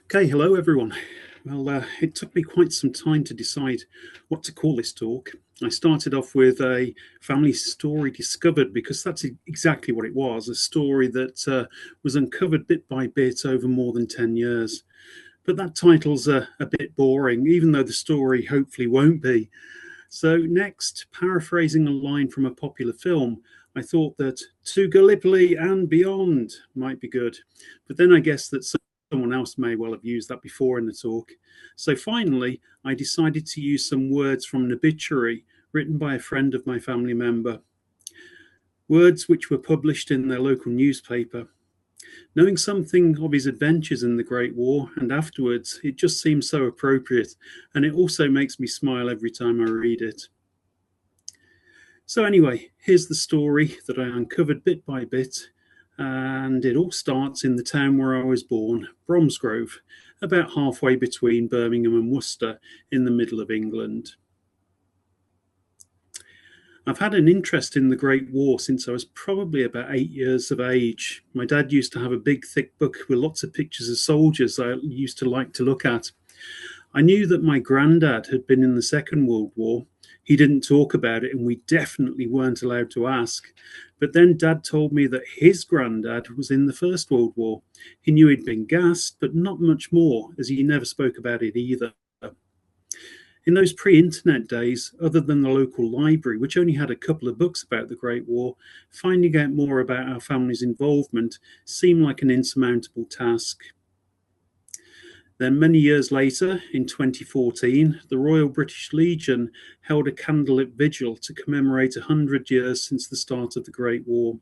Okay, hello everyone. Well, it took me quite some time to decide what to call this talk. I started off with a family story discovered because that's exactly what it was, a story that was uncovered bit by bit over more than 10 years. But that title's a bit boring, even though the story hopefully won't be. So, next, paraphrasing a line from a popular film, I thought that to Gallipoli and beyond might be good. But then I guess that someone else may well have used that before in the talk. So finally, I decided to use some words from an obituary written by a friend of my family member. Words which were published in their local newspaper. Knowing something of his adventures in the Great War and afterwards, it just seems so appropriate, and it also makes me smile every time I read it. So, anyway, here's the story that I uncovered bit by bit, and it all starts in the town where I was born, Bromsgrove, about halfway between Birmingham and Worcester in the middle of England. I've had an interest in the Great War since I was probably about 8 years of age. My dad used to have a big, thick book with lots of pictures of soldiers I used to like to look at. I knew that my granddad had been in the Second World War. He didn't talk about it, and we definitely weren't allowed to ask. But then Dad told me that his granddad was in the First World War. He knew he'd been gassed, but not much more, as he never spoke about it either. In those pre-internet days, other than the local library, which only had a couple of books about the Great War, finding out more about our family's involvement seemed like an insurmountable task. Then, many years later, in 2014, the Royal British Legion held a candlelit vigil to commemorate 100 years since the start of the Great War.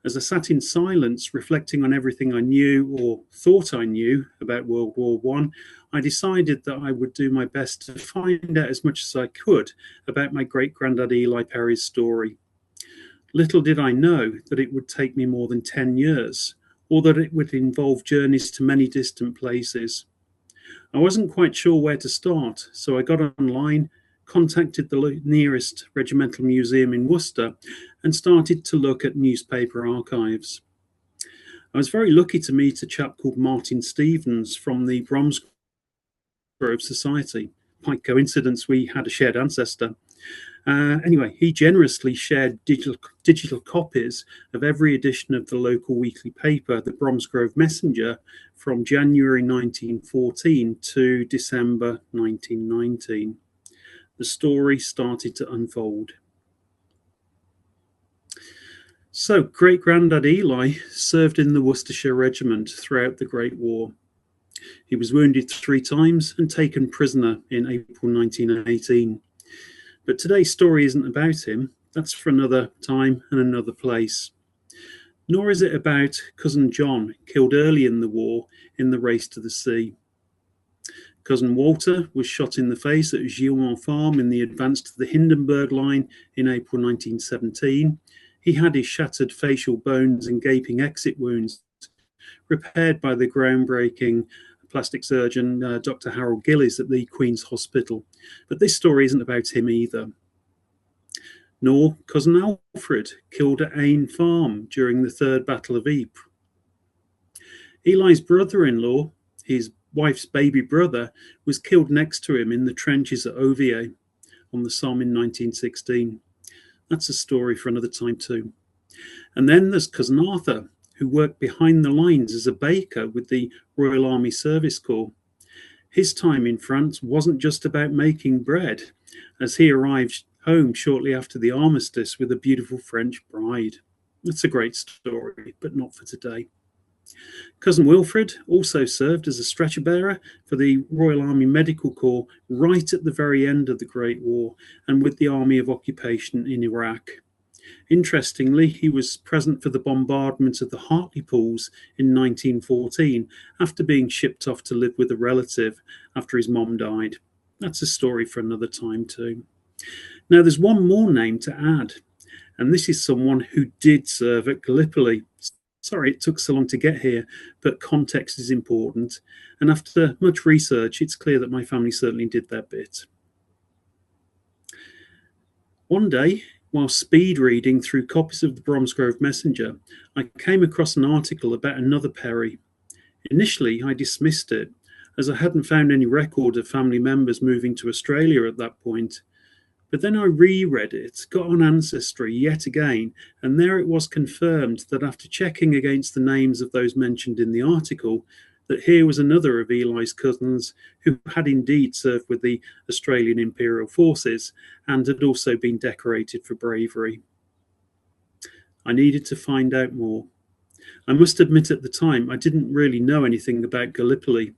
As I sat in silence, reflecting on everything I knew or thought I knew about World War I decided that I would do my best to find out as much as I could about my great-granddad Eli Perry's story. Little did I know that it would take me more than 10 years, or that it would involve journeys to many distant places. I wasn't quite sure where to start, so I got online, contacted the nearest regimental museum in Worcester, and started to look at newspaper archives. I was very lucky to meet a chap called Martin Stevens from the Bromsgrove Society. By coincidence, we had a shared ancestor. Anyway, he generously shared digital copies of every edition of the local weekly paper, the Bromsgrove Messenger, from January 1914 to December 1919. The story started to unfold. So, great-granddad Eli served in the Worcestershire Regiment throughout the Great War. He was wounded 3 times and taken prisoner in April 1918. But today's story isn't about him. That's for another time and another place. Nor is it about cousin John, killed early in the war in the race to the sea. Cousin Walter was shot in the face at Gillon Farm in the advance to the Hindenburg Line in April 1917. He had his shattered facial bones and gaping exit wounds repaired by the groundbreaking plastic surgeon Dr. Harold Gillies at the Queen's Hospital. But this story isn't about him either. Nor cousin Alfred, killed at Ain Farm during the Third Battle of Ypres. Eli's brother-in-law, his wife's baby brother, was killed next to him in the trenches at Ovie on the Somme in 1916. That's a story for another time too. And then there's cousin Arthur, who worked behind the lines as a baker with the Royal Army Service Corps. His time in France wasn't just about making bread, as he arrived home shortly after the armistice with a beautiful French bride. That's a great story, but not for today. Cousin Wilfred also served as a stretcher bearer for the Royal Army Medical Corps right at the very end of the Great War and with the Army of Occupation in Iraq. Interestingly, he was present for the bombardment of the Hartlepool in 1914 after being shipped off to live with a relative after his mom died. That's a story for another time too. Now, there's one more name to add, and this is someone who did serve at Gallipoli. Sorry it took so long to get here, but context is important. And after much research, it's clear that my family certainly did their bit. One day, while speed reading through copies of the Bromsgrove Messenger, I came across an article about another Perry. Initially, I dismissed it, as I hadn't found any record of family members moving to Australia at that point. But then I reread it, got on Ancestry yet again, and there it was confirmed that after checking against the names of those mentioned in the article, that here was another of Eli's cousins who had indeed served with the Australian Imperial Forces and had also been decorated for bravery. I needed to find out more. I must admit at the time I didn't really know anything about Gallipoli.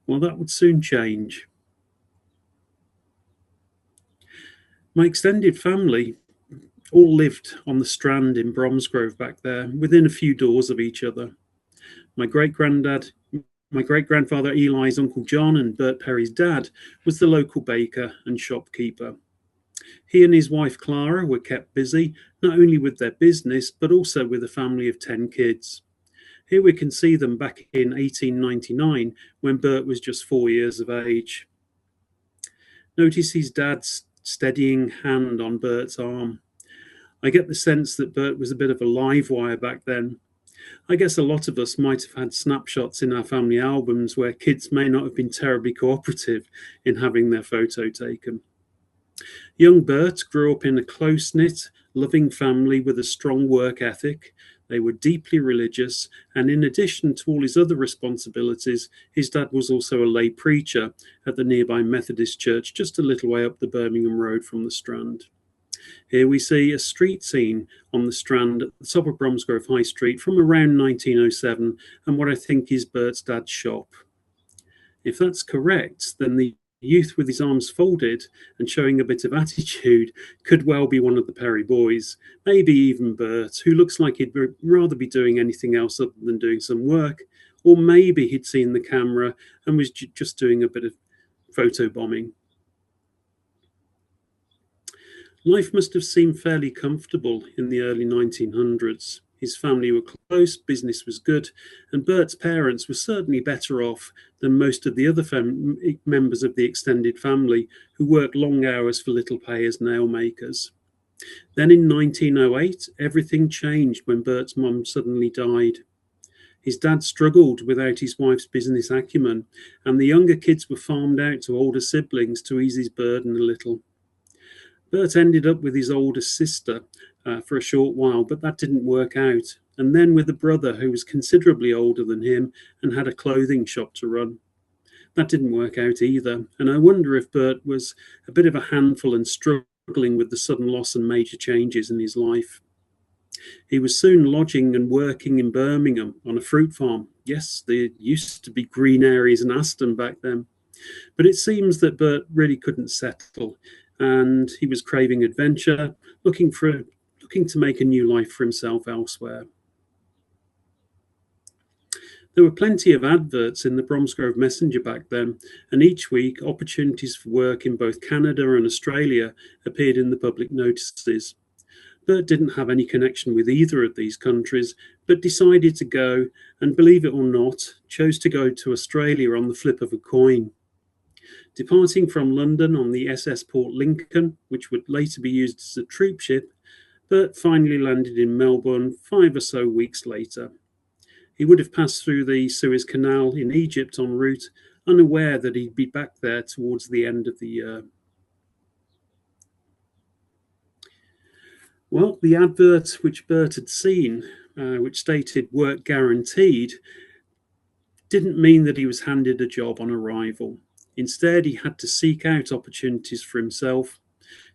Well, that would soon change. My extended family all lived on the Strand in Bromsgrove back there, within a few doors of each other. My great grandfather Eli's Uncle John and Bert Perry's dad was the local baker and shopkeeper. He and his wife Clara were kept busy, not only with their business, but also with a family of 10 kids. Here we can see them back in 1899, when Bert was just 4 years of age. Notice his dad's steadying hand on Bert's arm. I get the sense that Bert was a bit of a live wire back then. I guess a lot of us might have had snapshots in our family albums where kids may not have been terribly cooperative in having their photo taken. Young Bert grew up in a close-knit, loving family with a strong work ethic. They were deeply religious, and in addition to all his other responsibilities, his dad was also a lay preacher at the nearby Methodist church just a little way up the Birmingham Road from the Strand. Here we see a street scene on the Strand at the top of Bromsgrove High Street from around 1907 and what I think is Bert's dad's shop. If that's correct, then the youth with his arms folded and showing a bit of attitude could well be one of the Perry boys, maybe even Bert, who looks like he'd rather be doing anything else other than doing some work, or maybe he'd seen the camera and was just doing a bit of photo bombing. Life must have seemed fairly comfortable in the early 1900s. His family were close, business was good, and Bert's parents were certainly better off than most of the other members of the extended family who worked long hours for little pay as nail makers. Then in 1908, everything changed when Bert's mum suddenly died. His dad struggled without his wife's business acumen, and the younger kids were farmed out to older siblings to ease his burden a little. Bert ended up with his older sister for a short while, but that didn't work out. And then with a brother who was considerably older than him and had a clothing shop to run. That didn't work out either. And I wonder if Bert was a bit of a handful and struggling with the sudden loss and major changes in his life. He was soon lodging and working in Birmingham on a fruit farm. Yes, there used to be green areas in Aston back then. But it seems that Bert really couldn't settle, and he was craving adventure, looking to make a new life for himself elsewhere. There were plenty of adverts in the Bromsgrove Messenger back then, and each week opportunities for work in both Canada and Australia appeared in the public notices. Bert didn't have any connection with either of these countries, but decided to go, and believe it or not, chose to go to Australia on the flip of a coin. Departing from London on the SS Port Lincoln, which would later be used as a troop ship, Bert finally landed in Melbourne 5 or so weeks later. He would have passed through the Suez Canal in Egypt en route, unaware that he'd be back there towards the end of the year. Well, the advert which Bert had seen, which stated work guaranteed, didn't mean that he was handed a job on arrival. Instead, he had to seek out opportunities for himself.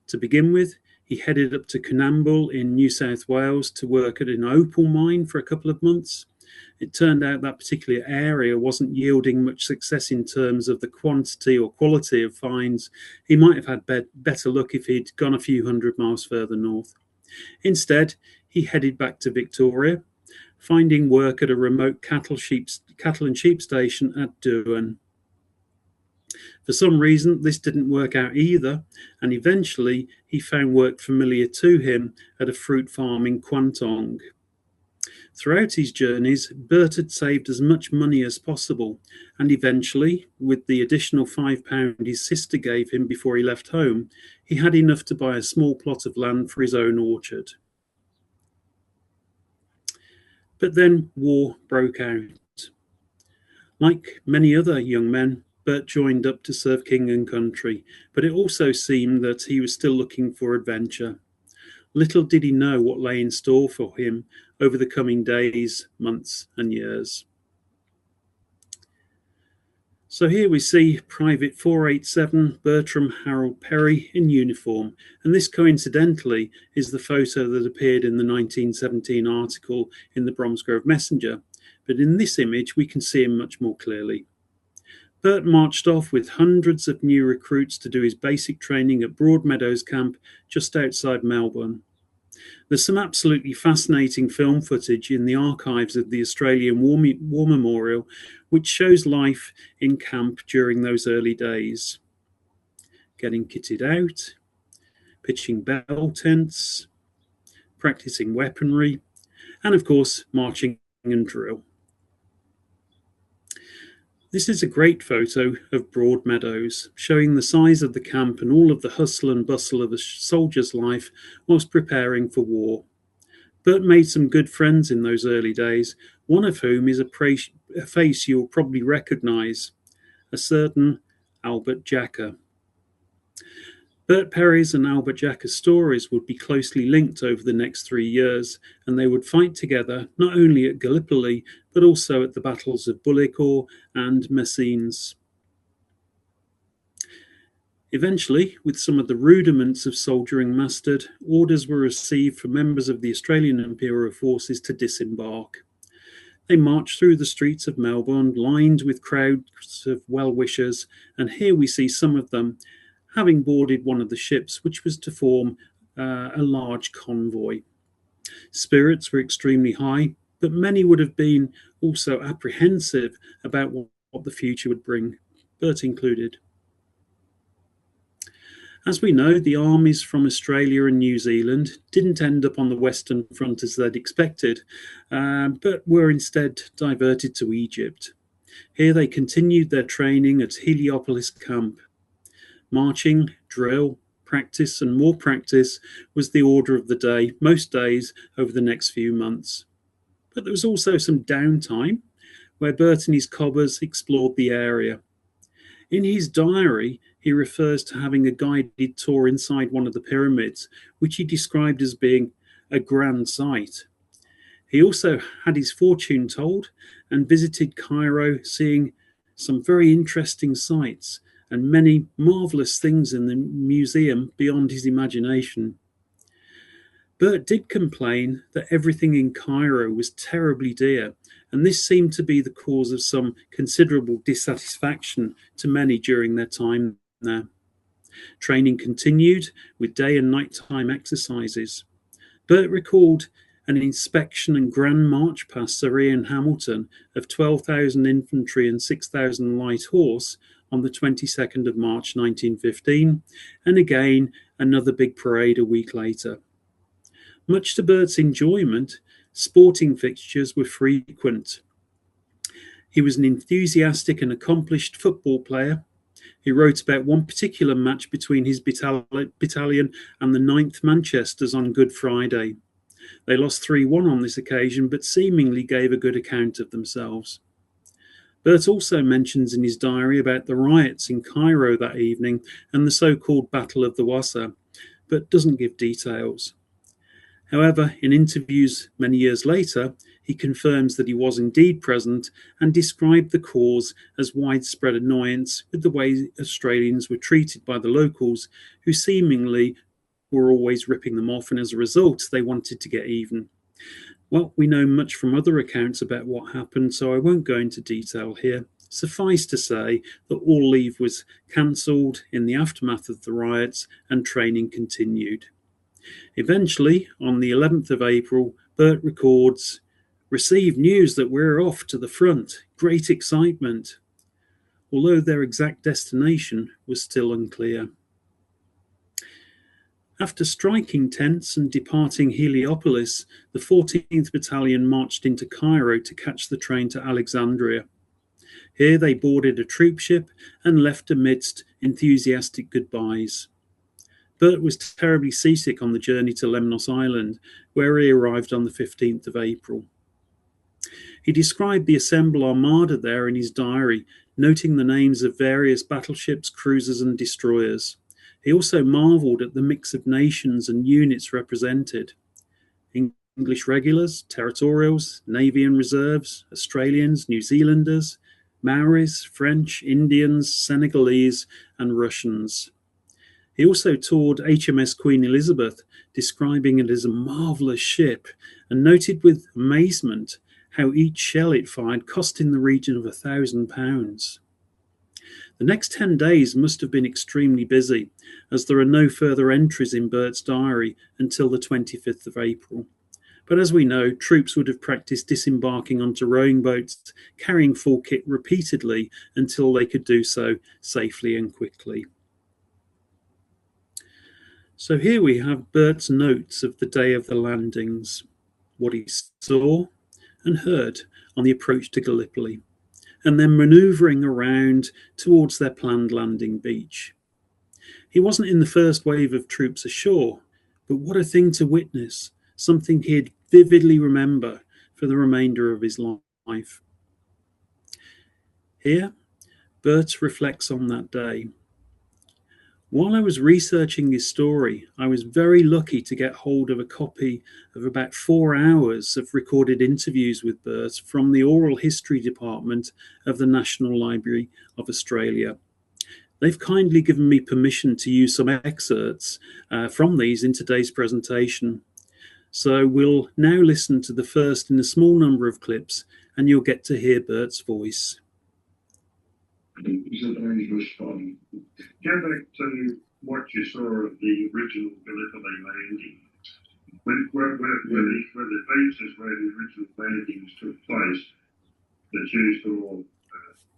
To begin with, he headed up to Coonamble in New South Wales to work at an opal mine for a couple of months. It turned out that particular area wasn't yielding much success in terms of the quantity or quality of finds. He might have had better luck if he'd gone a few hundred miles further north. Instead, he headed back to Victoria, finding work at a remote cattle and sheep station at Doon. For some reason, this didn't work out either, and eventually he found work familiar to him at a fruit farm in Kwantong. Throughout his journeys, Bert had saved as much money as possible, and eventually, with the additional £5 his sister gave him before he left home, he had enough to buy a small plot of land for his own orchard. But then war broke out. Like many other young men, Bert joined up to serve king and country, but it also seemed that he was still looking for adventure. Little did he know what lay in store for him over the coming days, months, and years. So here we see Private 487 Bertram Harold Perry in uniform, and this coincidentally is the photo that appeared in the 1917 article in the Bromsgrove Messenger, but in this image we can see him much more clearly. Bert marched off with hundreds of new recruits to do his basic training at Broadmeadows Camp just outside Melbourne. There's some absolutely fascinating film footage in the archives of the Australian War Memorial, which shows life in camp during those early days. Getting kitted out, pitching bell tents, practicing weaponry, and of course, marching and drill. This is a great photo of Broadmeadows, showing the size of the camp and all of the hustle and bustle of a soldier's life whilst preparing for war. Bert made some good friends in those early days, one of whom is a face you'll probably recognise, a certain Albert Jacka. Bert Perry's and Albert Jacka's stories would be closely linked over the next 3 years, and they would fight together not only at Gallipoli, but also at the battles of Bullecourt and Messines. Eventually, with some of the rudiments of soldiering mastered, orders were received for members of the Australian Imperial Forces to disembark. They marched through the streets of Melbourne, lined with crowds of well-wishers, and here we see some of them having boarded one of the ships, which was to form a large convoy. Spirits were extremely high, but many would have been also apprehensive about what the future would bring, Bert included. As we know, the armies from Australia and New Zealand didn't end up on the Western Front as they'd expected, but were instead diverted to Egypt. Here they continued their training at Heliopolis Camp. Marching, drill, practice, and more practice was the order of the day, most days over the next few months. But there was also some downtime where Bert and his cobbers explored the area. In his diary, he refers to having a guided tour inside one of the pyramids, which he described as being a grand sight. He also had his fortune told and visited Cairo, seeing some very interesting sights and many marvellous things in the museum beyond his imagination. Bert did complain that everything in Cairo was terribly dear, and this seemed to be the cause of some considerable dissatisfaction to many during their time there. Training continued with day and nighttime exercises. Bert recalled an inspection and grand march past Sir Ian Hamilton of 12,000 infantry and 6,000 light horse on the 22nd of March 1915, and again another big parade a week later. Much to Bert's enjoyment, sporting fixtures were frequent. He was an enthusiastic and accomplished football player. He wrote about one particular match between his battalion and the 9th Manchesters on Good Friday. They lost 3-1 on this occasion, but seemingly gave a good account of themselves. Bert also mentions in his diary about the riots in Cairo that evening and the so-called Battle of the Wassa, but doesn't give details. However, in interviews many years later, he confirms that he was indeed present and described the cause as widespread annoyance with the way Australians were treated by the locals, who seemingly were always ripping them off, and as a result, they wanted to get even. Well, we know much from other accounts about what happened, so I won't go into detail here. Suffice to say that all leave was cancelled in the aftermath of the riots and training continued. Eventually, on the 11th of April, Bert records, "Received news that we're off to the front. Great excitement," although their exact destination was still unclear. After striking tents and departing Heliopolis, the 14th Battalion marched into Cairo to catch the train to Alexandria. Here they boarded a troop ship and left amidst enthusiastic goodbyes. Bert was terribly seasick on the journey to Lemnos Island, where he arrived on the 15th of April. He described the assembled armada there in his diary, noting the names of various battleships, cruisers, and destroyers. He also marvelled at the mix of nations and units represented: English regulars, territorials, Navy and reserves, Australians, New Zealanders, Maoris, French, Indians, Senegalese, and Russians. He also toured HMS Queen Elizabeth, describing it as a marvellous ship, and noted with amazement how each shell it fired cost in the region of £1,000. The next 10 days must have been extremely busy, as there are no further entries in Bert's diary until the 25th of April. But as we know, troops would have practiced disembarking onto rowing boats, carrying full kit repeatedly until they could do so safely and quickly. So here we have Bert's notes of the day of the landings, what he saw and heard on the approach to Gallipoli, and then manoeuvring around towards their planned landing beach. He wasn't in the first wave of troops ashore, but what a thing to witness, something he'd vividly remember for the remainder of his life. Here, Bert reflects on that day. While I was researching his story, I was very lucky to get hold of a copy of about 4 hours of recorded interviews with Bert from the Oral History Department of the National Library of Australia. They've kindly given me permission to use some excerpts from these in today's presentation. So we'll now listen to the first in a small number of clips, and you'll get to hear Bert's voice. Respond. Go back to what you saw of the original Gallipoli landing. When the beaches where the original landings took place, that you saw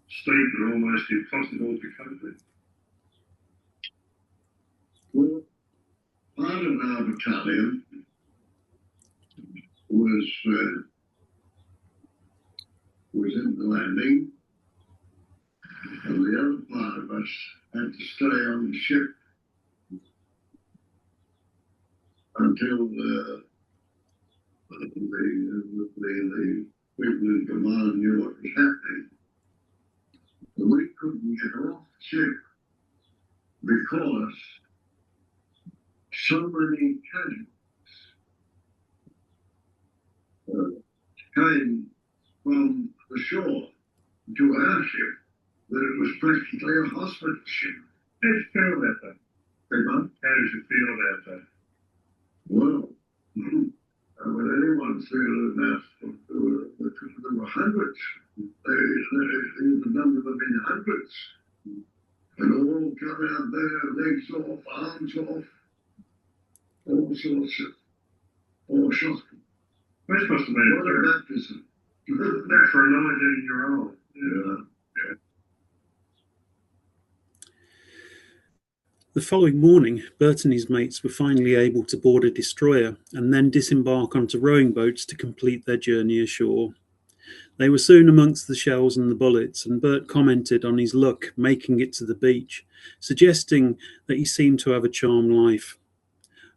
steep and almost impossible to cope with. Well, part of our battalion was in the landing, and the other part of us had to stay on the ship until the people in command knew what was happening. And we couldn't get off the ship because so many casualties came from the shore to our ship that it was practically a hospital ship. How did you feel about that? How did you feel about that? Well, when anyone feel that there were hundreds, the number of them in hundreds, and all come out there, legs off, arms off, all sorts of, all shocking. This must have been what a baptism. That for a 19-year-old. Yeah. The following morning, Bert and his mates were finally able to board a destroyer and then disembark onto rowing boats to complete their journey ashore. They were soon amongst the shells and the bullets, and Bert commented on his luck making it to the beach, suggesting that he seemed to have a charmed life.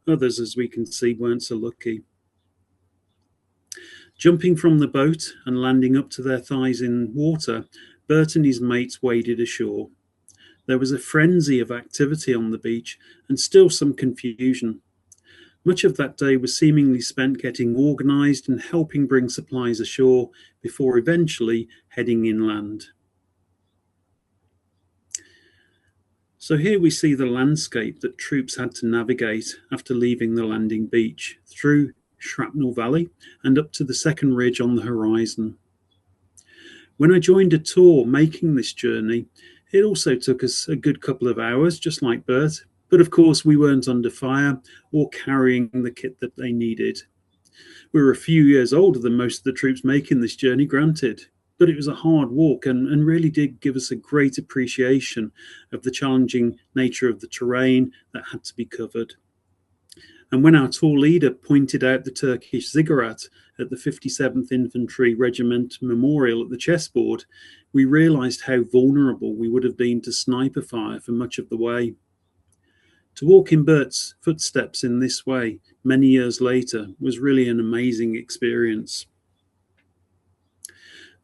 Others, as we can see, weren't so lucky. Jumping from the boat and landing up to their thighs in water, Bert and his mates waded ashore. There was a frenzy of activity on the beach and still some confusion. Much of that day was seemingly spent getting organised and helping bring supplies ashore before eventually heading inland. So here we see the landscape that troops had to navigate after leaving the landing beach, through Shrapnel Valley and up to the second ridge on the horizon. When I joined a tour making this journey, it also took us a good couple of hours, just like Bert, but of course we weren't under fire or carrying the kit that they needed. We were a few years older than most of the troops making this journey, granted, but it was a hard walk and really did give us a great appreciation of the challenging nature of the terrain that had to be covered. And when our tour leader pointed out the Turkish ziggurat at the 57th Infantry Regiment Memorial at the chessboard, we realised how vulnerable we would have been to sniper fire for much of the way. To walk in Bert's footsteps in this way many years later was really an amazing experience.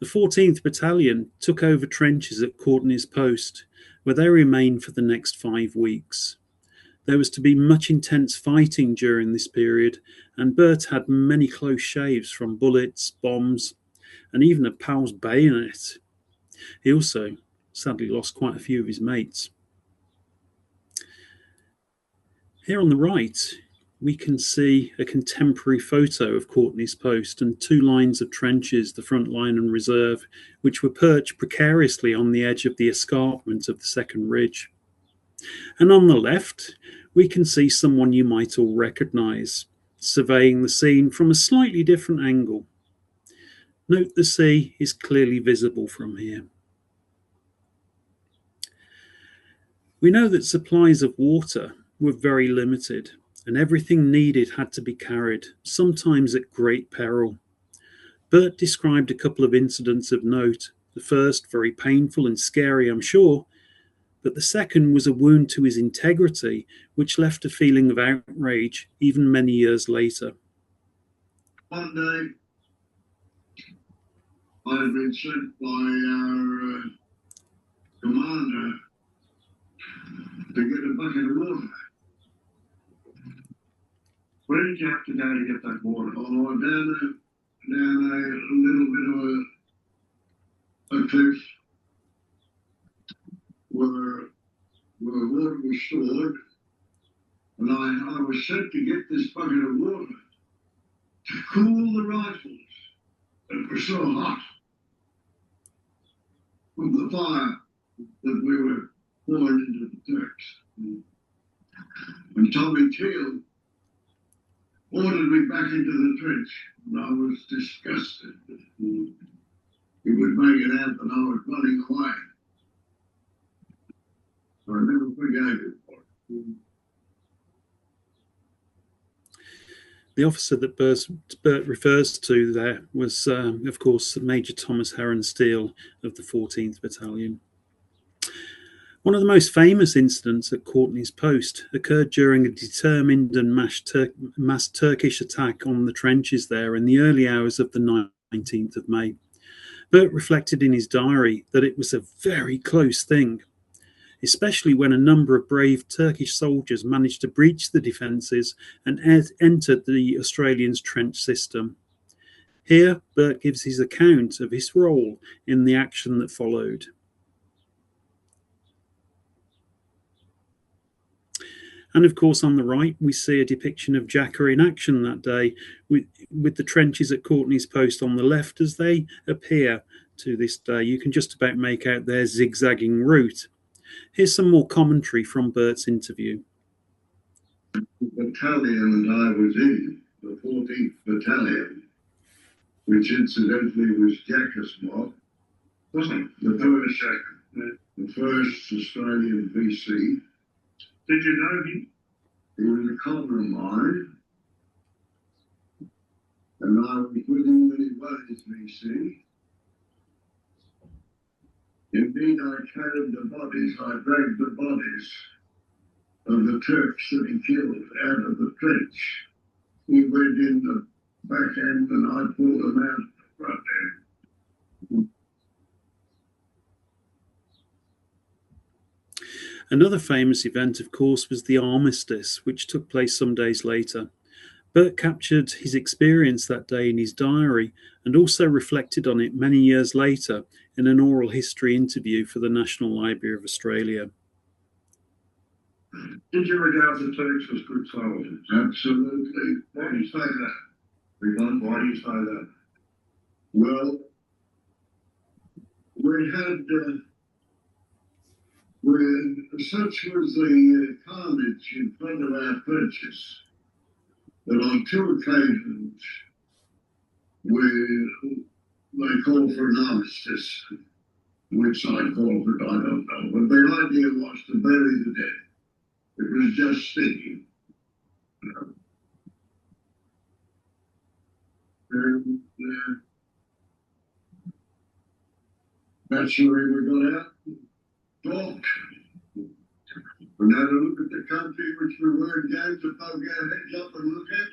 The 14th Battalion took over trenches at Courtney's Post, where they remained for the next 5 weeks. There was to be much intense fighting during this period, and Bert had many close shaves from bullets, bombs, and even a pal's bayonet. He also sadly lost quite a few of his mates. Here on the right, we can see a contemporary photo of Courtney's Post and 2 lines of trenches, the front line and reserve, which were perched precariously on the edge of the escarpment of the second ridge. And on the left, we can see someone you might all recognise, surveying the scene from a slightly different angle. Note the sea is clearly visible from here. We know that supplies of water were very limited, and everything needed had to be carried, sometimes at great peril. Bert described a couple of incidents of note. The first, very painful and scary, I'm sure, but the second was a wound to his integrity, which left a feeling of outrage even many years later. One day, I had been sent by our commander to get a bucket of water. Where did you have to go to get that water? Oh, down a little bit of a cliff where water was stored, and I was sent to get this bucket of water to cool the rifles that were so hot from the fire that we were pouring into the Turks. And Tommy Teal ordered me back into the trench, and I was disgusted. He would make it out that I was running away. So I never forgave him for it. The officer that Bert refers to there was, of course, Major Thomas Heron Steele of the 14th Battalion. One of the most famous incidents at Courtney's Post occurred during a determined and mass Turkish attack on the trenches there in the early hours of the 19th of May. Bert reflected in his diary that it was a very close thing, especially when a number of brave Turkish soldiers managed to breach the defences and entered the Australians' trench system. Here, Bert gives his account of his role in the action that followed. And of course, on the right, we see a depiction of Jacker in action that day, with the trenches at Courtney's Post on the left as they appear to this day. You can just about make out their zigzagging route. Here's some more commentary from Bert's interview. The battalion that I was in, the 14th Battalion, which incidentally was Jacker's mob, Wasn't it? The first Australian VC. Did you know him? He was a comrade of mine, and I was with him when he was his VC. Indeed, I carried the bodies, I dragged the bodies of the Turks that he killed out of the trench. He went in the back end and I pulled them out of the front end. Another famous event, of course, was the armistice, which took place some days later. Bert captured his experience that day in his diary and also reflected on it many years later in an oral history interview for the National Library of Australia. Did you regard the Turks as good soldiers? Absolutely. Why do you say that? Why do you say that? Well, we had, such was the carnage in front of our trenches that on 2 occasions they called for an armistice. Which side called for it, I don't know. But the idea was to bury the dead. It was just thinking. And that's where we got out, talked. We had a look at the country which we weren't going to poke our heads up and look at.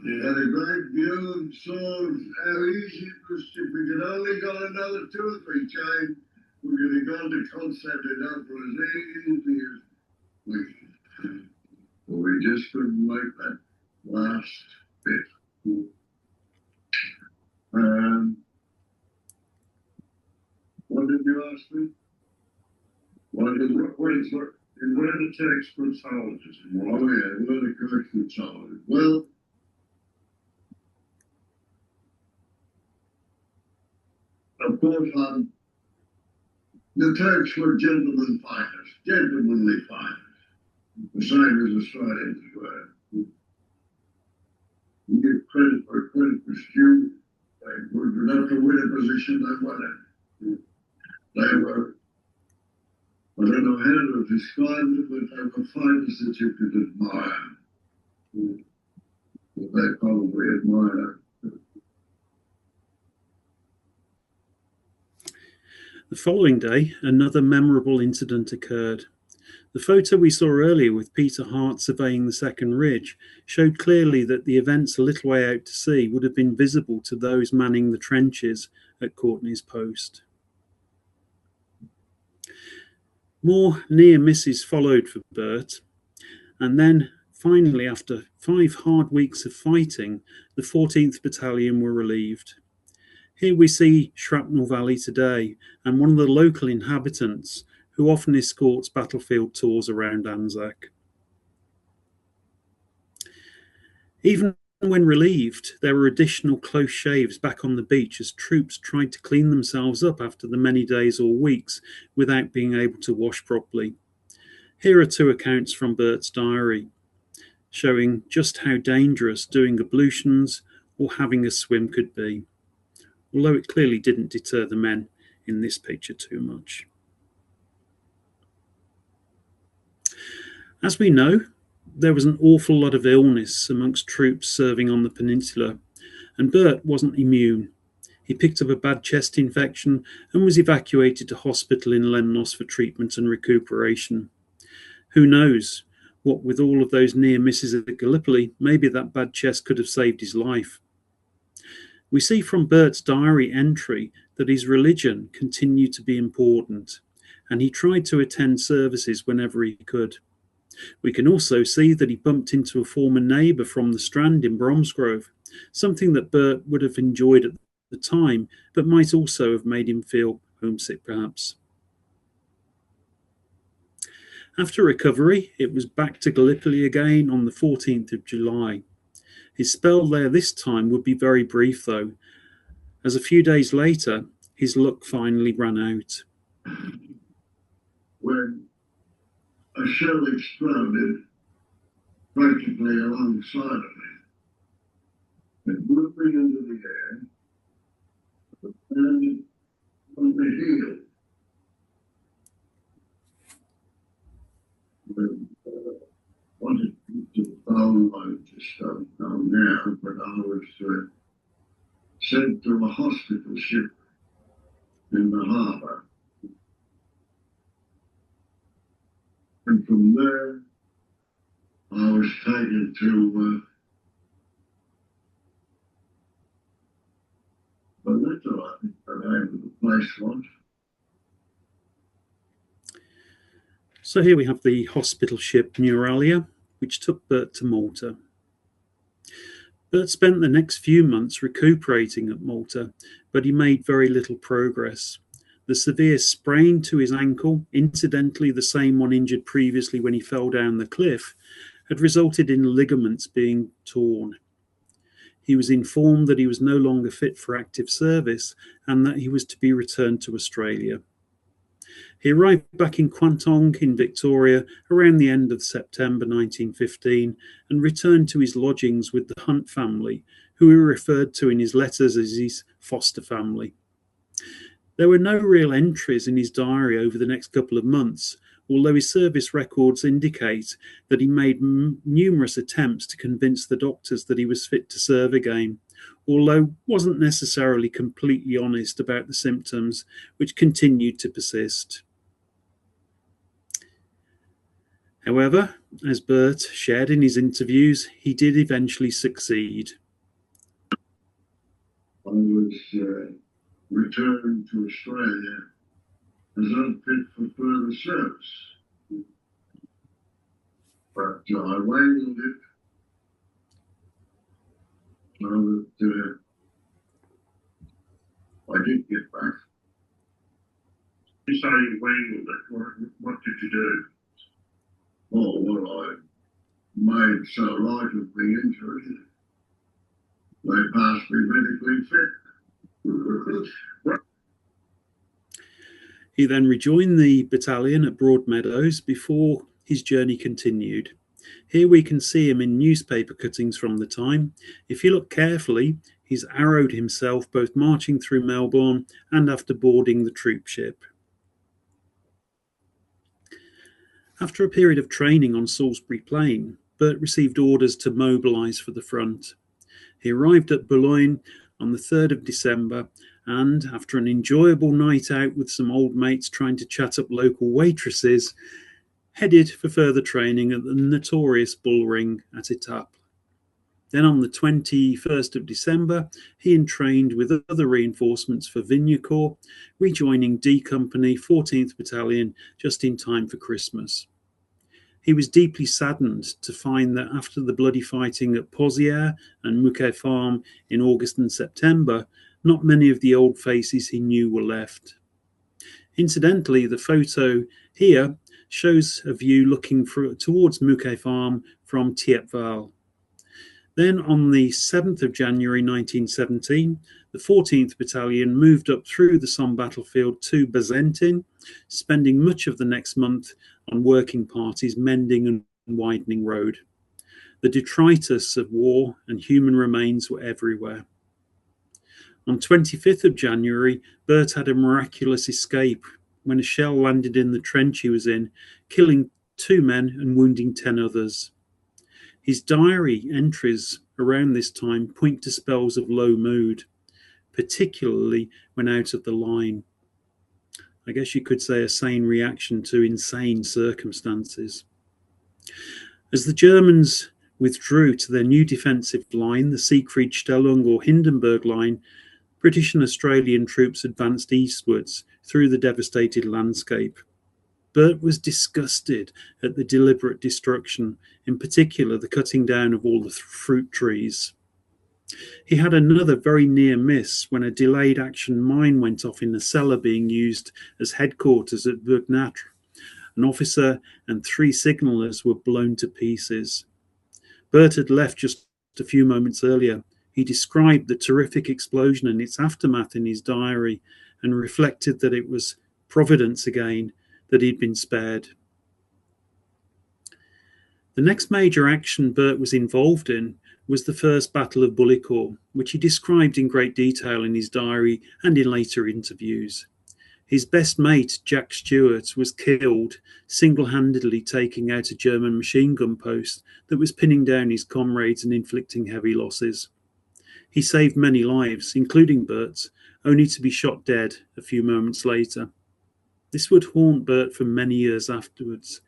He had a great view and saw how easy it was. If we could only got another 2 or 3 times, we could have gone to Constantinople as easy as we could. But we just couldn't make that last bit. What did you ask me? Where the textbooks houses? Oh yeah, where the textbooks houses. Well, of course, the Turks were gentlemen fighters, gentlemanly fighters, the same as Australians were. You get credit for due. They were enough to win a position they won it. They were, I don't know how to describe them, but they were fighters that you could admire. But they probably admire. The following day, another memorable incident occurred. The photo we saw earlier with Peter Hart surveying the second ridge showed clearly that the events a little way out to sea would have been visible to those manning the trenches at Courtney's Post. More near misses followed for Bert, and then finally, after 5 hard weeks of fighting, the 14th Battalion were relieved. Here we see Shrapnel Valley today, and one of the local inhabitants who often escorts battlefield tours around Anzac. Even when relieved, there were additional close shaves back on the beach as troops tried to clean themselves up after the many days or weeks without being able to wash properly. Here are 2 accounts from Bert's diary, showing just how dangerous doing ablutions or having a swim could be, although it clearly didn't deter the men in this picture too much. As we know, there was an awful lot of illness amongst troops serving on the peninsula, and Bert wasn't immune. He picked up a bad chest infection and was evacuated to hospital in Lemnos for treatment and recuperation. Who knows, what with all of those near misses at Gallipoli, maybe that bad chest could have saved his life. We see from Bert's diary entry that his religion continued to be important, and he tried to attend services whenever he could. We can also see that he bumped into a former neighbour from the Strand in Bromsgrove, something that Bert would have enjoyed at the time, but might also have made him feel homesick perhaps. After recovery, it was back to Gallipoli again on the 14th of July. His spell there this time would be very brief though, as a few days later, his luck finally ran out. When a shell exploded practically alongside of me. It blew me into the air and on the heel. Wanted to follow, I just don't know now, but I was sent to a hospital ship in the harbour. And from there, I was taken to Bonito, I think the name of the place was. So here we have the hospital ship Neuralia, which took Bert to Malta. Bert spent the next few months recuperating at Malta, but he made very little progress. The severe sprain to his ankle, incidentally the same one injured previously when he fell down the cliff, had resulted in ligaments being torn. He was informed that he was no longer fit for active service and that he was to be returned to Australia. He arrived back in Kwantong in Victoria around the end of September 1915 and returned to his lodgings with the Hunt family, who he referred to in his letters as his foster family. There were no real entries in his diary over the next couple of months, although his service records indicate that he made numerous attempts to convince the doctors that he was fit to serve again, although wasn't necessarily completely honest about the symptoms, which continued to persist. However, as Bert shared in his interviews, he did eventually succeed. I was returned to Australia as unfit for further service. But I wangled it so that I did get back. You say you wangled it. What did you do? Oh, well, I made so light of the injury, they passed me medically fit. He then rejoined the battalion at Broadmeadows before his journey continued. Here we can see him in newspaper cuttings from the time. If you look carefully, he's arrowed himself both marching through Melbourne and after boarding the troop ship. After a period of training on Salisbury Plain, Bert received orders to mobilise for the front. He arrived at Boulogne on the 3rd of December, and after an enjoyable night out with some old mates trying to chat up local waitresses, headed for further training at the notorious Bull Ring at Etaples. Then on the 21st of December, he entrained with other reinforcements for Vignacourt, rejoining D Company, 14th Battalion, just in time for Christmas. He was deeply saddened to find that after the bloody fighting at Pozières and Mouquet Farm in August and September, not many of the old faces he knew were left. Incidentally, the photo here shows a view looking towards Mouquet Farm from Thiepval. Then on the 7th of January 1917, the 14th Battalion moved up through the Somme battlefield to Bazentin, spending much of the next month on working parties mending and widening road. The detritus of war and human remains were everywhere. On 25th of January, Bert had a miraculous escape when a shell landed in the trench he was in, killing 2 men and wounding 10 others. His diary entries around this time point to spells of low mood, particularly when out of the line. I guess you could say a sane reaction to insane circumstances. As the Germans withdrew to their new defensive line, the Siegfried Stellung or Hindenburg line, British and Australian troops advanced eastwards through the devastated landscape. Bert was disgusted at the deliberate destruction, in particular the cutting down of all the fruit trees. He had another very near miss when a delayed action mine went off in a cellar being used as headquarters at Vergnatre. An officer and 3 signallers were blown to pieces. Bert had left just a few moments earlier. He described the terrific explosion and its aftermath in his diary and reflected that it was providence again that he'd been spared. The next major action Bert was involved in was the First Battle of Bullecourt, which he described in great detail in his diary and in later interviews. His best mate, Jack Stewart, was killed, single-handedly taking out a German machine gun post that was pinning down his comrades and inflicting heavy losses. He saved many lives, including Bert's, only to be shot dead a few moments later. This would haunt Bert for many years afterwards,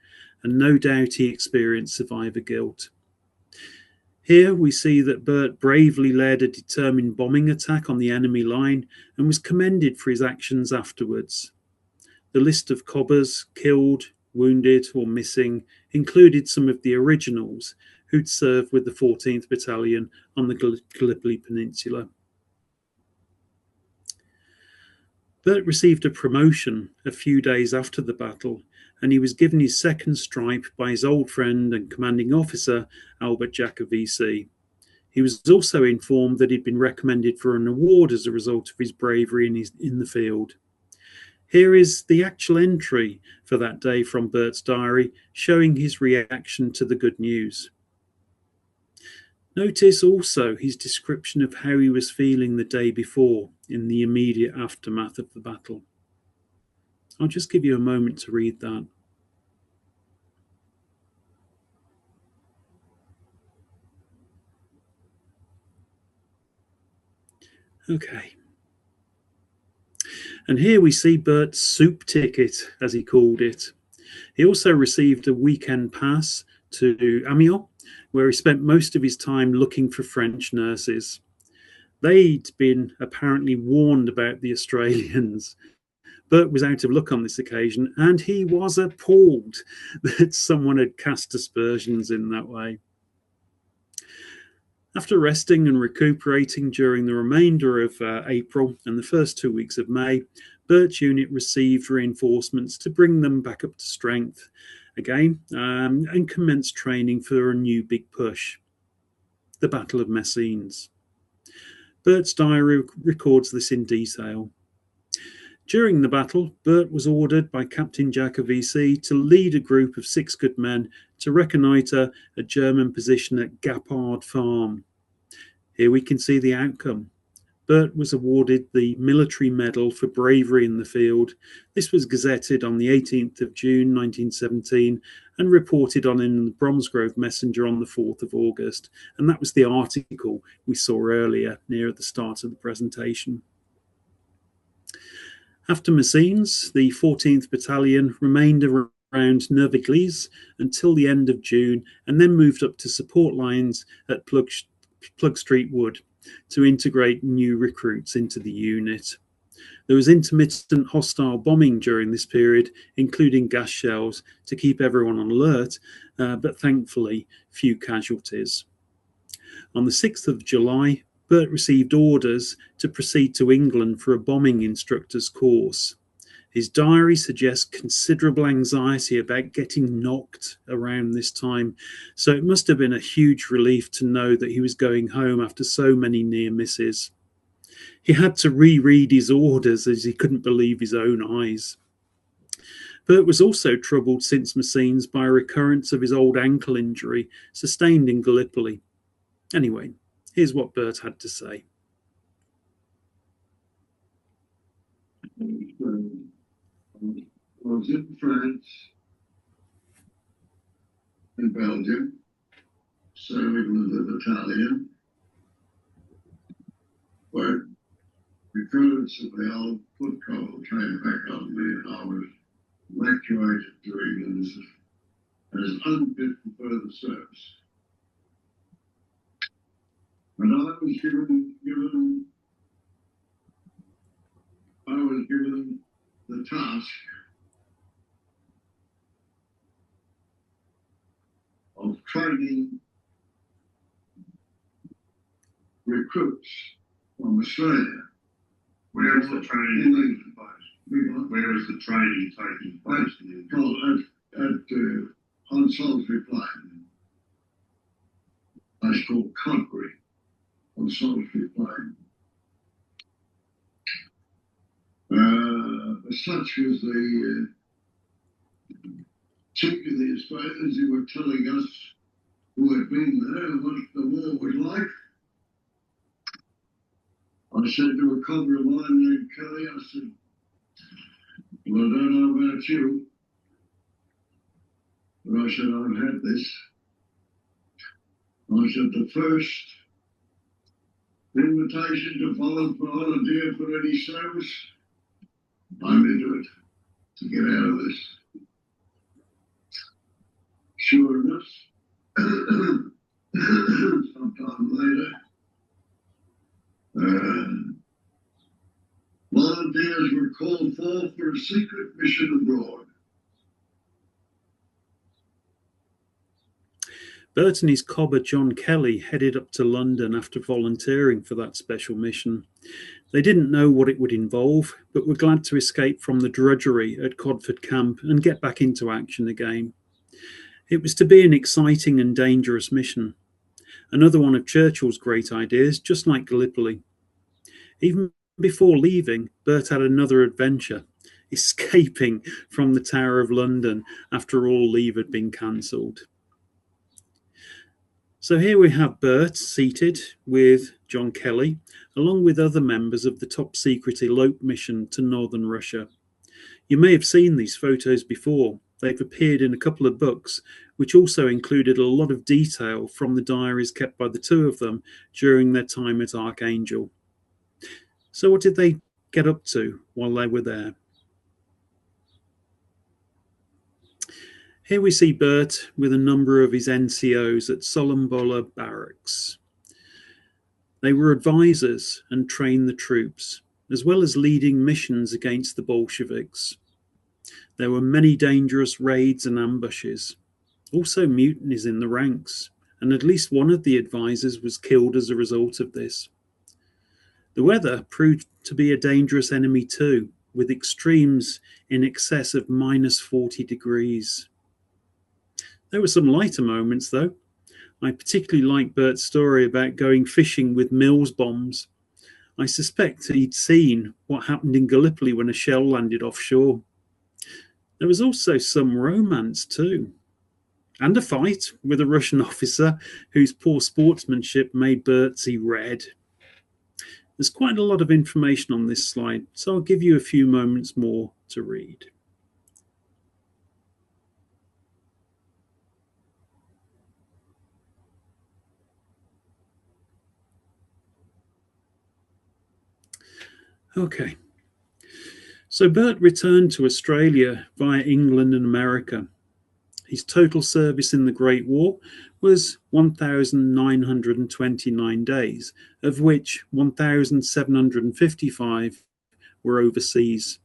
and no doubt he experienced survivor guilt. Here we see that Bert bravely led a determined bombing attack on the enemy line and was commended for his actions afterwards. The list of cobbers killed, wounded or missing included some of the originals who'd served with the 14th Battalion on the Gallipoli Peninsula. Bert received a promotion a few days after the battle, and he was given his second stripe by his old friend and commanding officer, Albert Jacobisi. He was also informed that he'd been recommended for an award as a result of his bravery in the field. Here is the actual entry for that day from Bert's diary, showing his reaction to the good news. Notice also his description of how he was feeling the day before in the immediate aftermath of the battle. I'll just give you a moment to read that. Okay. And here we see Bert's soup ticket, as he called it. He also received a weekend pass to Amiens, where he spent most of his time looking for French nurses. They'd been apparently warned about the Australians. Bert was out of luck on this occasion, and he was appalled that someone had cast aspersions in that way. After resting and recuperating during the remainder of April and the first 2 weeks of May, Bert's unit received reinforcements to bring them back up to strength again and commenced training for a new big push, the Battle of Messines. Bert's diary records this in detail. During the battle, Bert was ordered by Captain Jacovisi to lead a group of 6 good men to reconnoitre a German position at Gappard Farm. Here we can see the outcome. Bert was awarded the Military Medal for bravery in the field. This was gazetted on the 18th of June 1917 and reported on in the Bromsgrove Messenger on the 4th of August. And that was the article we saw earlier near the start of the presentation. After Messines, the 14th Battalion remained around Neuve-Église until the end of June and then moved up to support lines at Plug Street Wood to integrate new recruits into the unit. There was intermittent hostile bombing during this period, including gas shells to keep everyone on alert, but thankfully few casualties. On the 6th of July, Bert received orders to proceed to England for a bombing instructor's course. His diary suggests considerable anxiety about getting knocked around this time, so it must have been a huge relief to know that he was going home after so many near misses. He had to reread his orders as he couldn't believe his own eyes. Bert was also troubled since Messines by a recurrence of his old ankle injury sustained in Gallipoli. Anyway, here's what Bert had to say. I was in France and Belgium, serving with the battalion, where recruits of the old foot call came back on me, and I was evacuated to England as unfit for further service. And I was given the task of training recruits from Australia. Where is the training taking place? Where is the training taking place? On Salisbury Plain. It's called Conquering on Salisbury Plain. Such was the chief of the Australians who were telling us who had been there what the war was like. I said to a comrade of mine named Kelly, I said, well, I don't know about you, but I said, I've had this. I said, the first invitation to volunteer for any service, I'm into it to get out of this. Sure enough, sometime later, volunteers were called for a secret mission abroad. Bert and his cobber John Kelly headed up to London after volunteering for that special mission. They didn't know what it would involve, but were glad to escape from the drudgery at Codford Camp and get back into action again. It was to be an exciting and dangerous mission. Another one of Churchill's great ideas, just like Gallipoli. Even before leaving, Bert had another adventure, escaping from the Tower of London after all leave had been cancelled. So here we have Bert seated with John Kelly, along with other members of the top secret elope mission to northern Russia. You may have seen these photos before. They've appeared in a couple of books, which also included a lot of detail from the diaries kept by the two of them during their time at Archangel. So what did they get up to while they were there? Here we see Bert with a number of his NCOs at Solombola Barracks. They were advisors and trained the troops, as well as leading missions against the Bolsheviks. There were many dangerous raids and ambushes, also mutinies in the ranks, and at least one of the advisors was killed as a result of this. The weather proved to be a dangerous enemy too, with extremes in excess of -40 degrees. There were some lighter moments though. I particularly like Bert's story about going fishing with Mills bombs. I suspect he'd seen what happened in Gallipoli when a shell landed offshore. There was also some romance too, and a fight with a Russian officer whose poor sportsmanship made Bert see red. There's quite a lot of information on this slide, so I'll give you a few moments more to read. Okay, so Bert returned to Australia via England and America. His total service in the Great War was 1,929 days, of which 1,755 were overseas.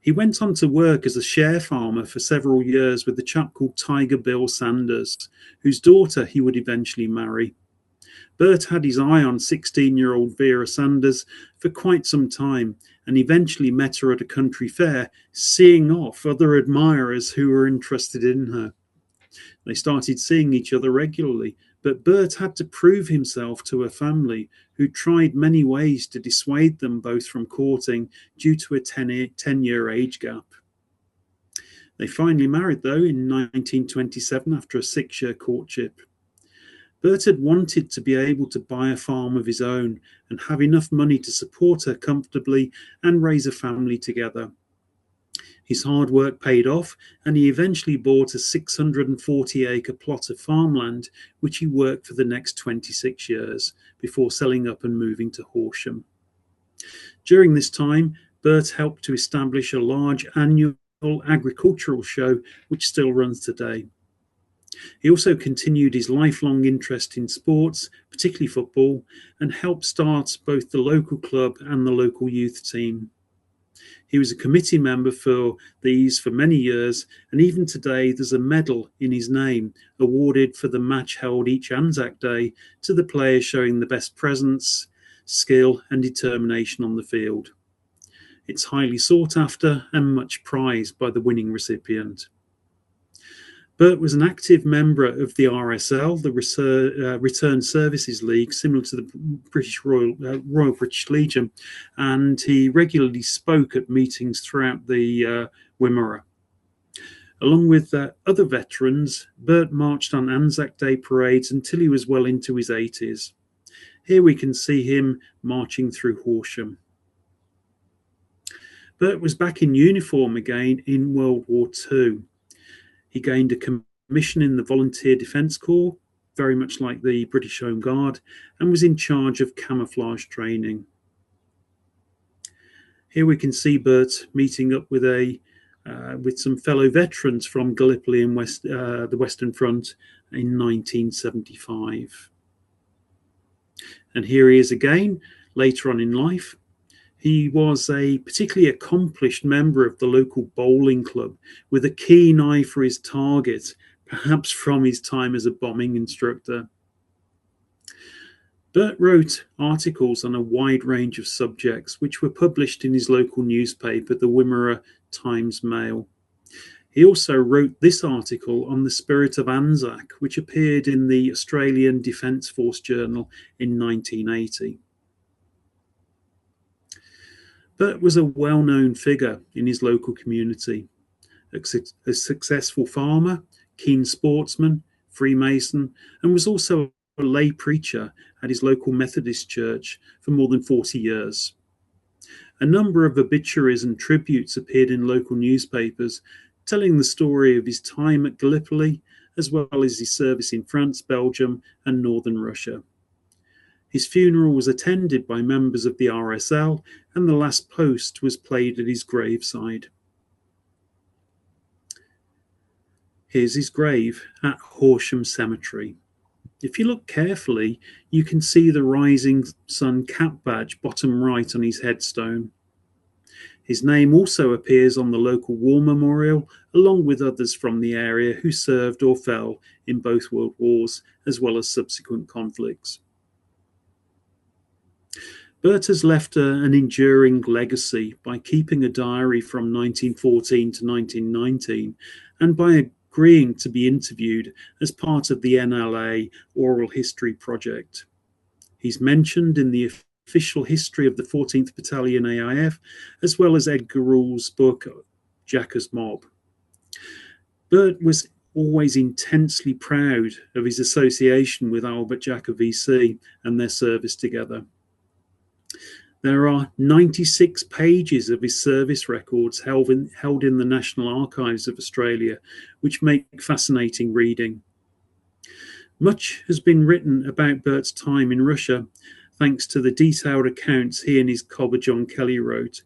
He went on to work as a share farmer for several years with a chap called Tiger Bill Sanders, whose daughter he would eventually marry. Bert had his eye on 16-year-old Vera Sanders for quite some time and eventually met her at a country fair, seeing off other admirers who were interested in her. They started seeing each other regularly, but Bert had to prove himself to her family, who tried many ways to dissuade them both from courting due to a 10-year age gap. They finally married, though, in 1927 after a 6-year courtship. Bert had wanted to be able to buy a farm of his own and have enough money to support her comfortably and raise a family together. His hard work paid off, and he eventually bought a 640-acre plot of farmland, which he worked for the next 26 years before selling up and moving to Horsham. During this time, Bert helped to establish a large annual agricultural show, which still runs today. He also continued his lifelong interest in sports, particularly football, and helped start both the local club and the local youth team. He was a committee member for these for many years, and even today there's a medal in his name awarded for the match held each Anzac Day to the players showing the best presence, skill and determination on the field. It's highly sought after and much prized by the winning recipient. Bert was an active member of the RSL, the Return Services League, similar to the Royal British Legion, and he regularly spoke at meetings throughout the Wimmera. Along with other veterans, Bert marched on Anzac Day parades until he was well into his 80s. Here we can see him marching through Horsham. Bert was back in uniform again in World War II. He gained a commission in the Volunteer Defence Corps, very much like the British Home Guard, and was in charge of camouflage training. Here we can see Bert meeting up with some fellow veterans from Gallipoli and the Western Front in 1975. And here he is again, later on in life. He was a particularly accomplished member of the local bowling club with a keen eye for his target, perhaps from his time as a bombing instructor. Bert wrote articles on a wide range of subjects, which were published in his local newspaper, the Wimmera Times Mail. He also wrote this article on the spirit of Anzac, which appeared in the Australian Defence Force Journal in 1980. Bert was a well-known figure in his local community, a successful farmer, keen sportsman, Freemason, and was also a lay preacher at his local Methodist church for more than 40 years. A number of obituaries and tributes appeared in local newspapers, telling the story of his time at Gallipoli, as well as his service in France, Belgium, and northern Russia. His funeral was attended by members of the RSL, and the last post was played at his graveside. Here's his grave at Horsham Cemetery. If you look carefully, you can see the rising sun cap badge bottom right on his headstone. His name also appears on the local war memorial, along with others from the area who served or fell in both world wars, as well as subsequent conflicts. Bert has left an enduring legacy by keeping a diary from 1914 to 1919 and by agreeing to be interviewed as part of the NLA Oral History Project. He's mentioned in the official history of the 14th Battalion AIF, as well as Edgar Rule's book, Jacka's Mob. Bert was always intensely proud of his association with Albert Jacka VC and their service together. There are 96 pages of his service records held in the National Archives of Australia, which make fascinating reading. Much has been written about Bert's time in Russia, thanks to the detailed accounts he and his cobber John Kelly wrote.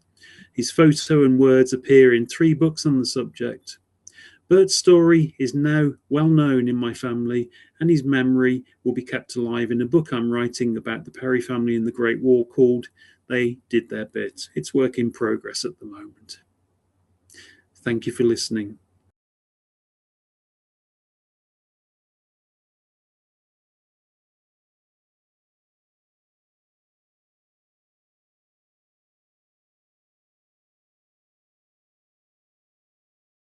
His photo and words appear in 3 books on the subject. Bert's story is now well known in my family, and his memory will be kept alive in a book I'm writing about the Perry family in the Great War called They Did Their Bit. It's work in progress at the moment. Thank you for listening.